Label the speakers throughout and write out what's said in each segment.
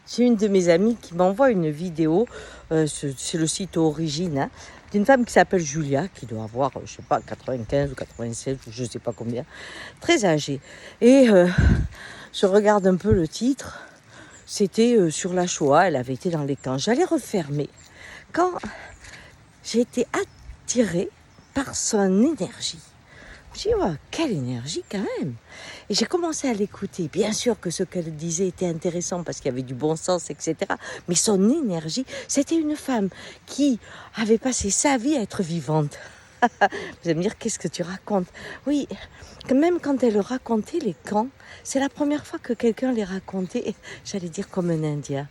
Speaker 1: J'ai une de mes amies qui m'envoie une vidéo, c'est le site Origine, hein, d'une femme qui s'appelle Julia, qui doit avoir, je sais pas, 95 ou 96, ou je sais pas combien, très âgée. Et je regarde un peu le titre, c'était sur la Shoah, elle avait été dans les camps. J'allais refermer quand j'ai été attirée par son énergie. Je me suis dit, oh, quelle énergie quand même. Et j'ai commencé à l'écouter. Bien sûr que ce qu'elle disait était intéressant parce qu'il y avait du bon sens, etc. Mais son énergie, c'était une femme qui avait passé sa vie à être vivante. Vous allez me dire, qu'est-ce que tu racontes? Oui, même quand elle racontait les camps, c'est la première fois que quelqu'un les racontait, j'allais dire comme un Indien.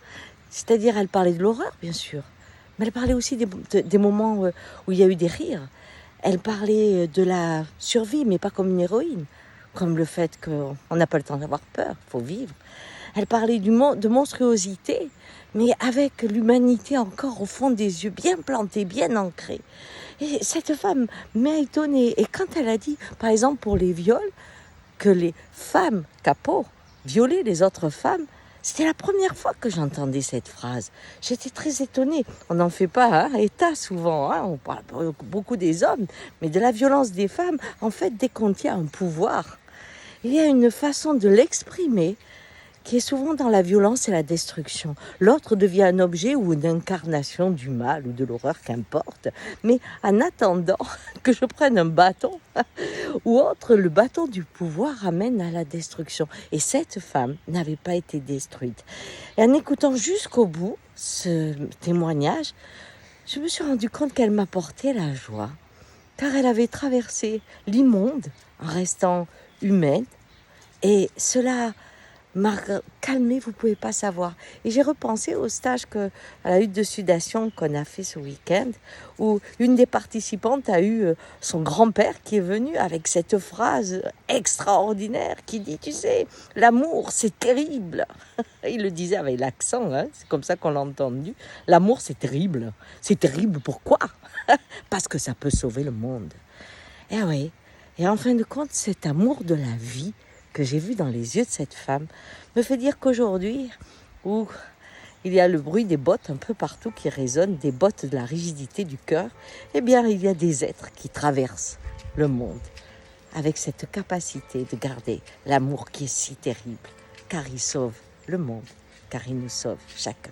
Speaker 1: C'est-à-dire, elle parlait de l'horreur, bien sûr. Mais elle parlait aussi des moments où il y a eu des rires. Elle parlait de la survie, mais pas comme une héroïne, comme le fait qu'on n'a pas le temps d'avoir peur, il faut vivre. Elle parlait de monstruosité, mais avec l'humanité encore au fond des yeux, bien plantée, bien ancrée. Et cette femme m'a étonnée. Et quand elle a dit, par exemple pour les viols, que les femmes capots violaient les autres femmes, c'était la première fois que j'entendais cette phrase. J'étais très étonnée. On n'en fait pas état souvent. On parle beaucoup des hommes, mais de la violence des femmes, en fait, dès qu'on tient un pouvoir, il y a une façon de l'exprimer qui est souvent dans la violence et la destruction. L'autre devient un objet ou une incarnation du mal ou de l'horreur, qu'importe. Mais en attendant que je prenne un bâton ou autre, le bâton du pouvoir amène à la destruction. Et cette femme n'avait pas été détruite. Et en écoutant jusqu'au bout ce témoignage, je me suis rendu compte qu'elle m'apportait la joie, car elle avait traversé l'immonde en restant humaine. Et cela m'a calmée, vous ne pouvez pas savoir. Et j'ai repensé au stage à la hutte de sudation qu'on a fait ce week-end, où une des participantes a eu son grand-père qui est venu avec cette phrase extraordinaire qui dit, tu sais, l'amour c'est terrible. Il le disait avec l'accent, hein, c'est comme ça qu'on l'a entendu. L'amour c'est terrible. C'est terrible pourquoi? Parce que ça peut sauver le monde. Et oui, et en fin de compte, cet amour de la vie que j'ai vu dans les yeux de cette femme me fait dire qu'aujourd'hui, où il y a le bruit des bottes un peu partout qui résonnent, des bottes de la rigidité du cœur, eh bien, il y a des êtres qui traversent le monde avec cette capacité de garder l'amour qui est si terrible, car il sauve le monde, car il nous sauve chacun.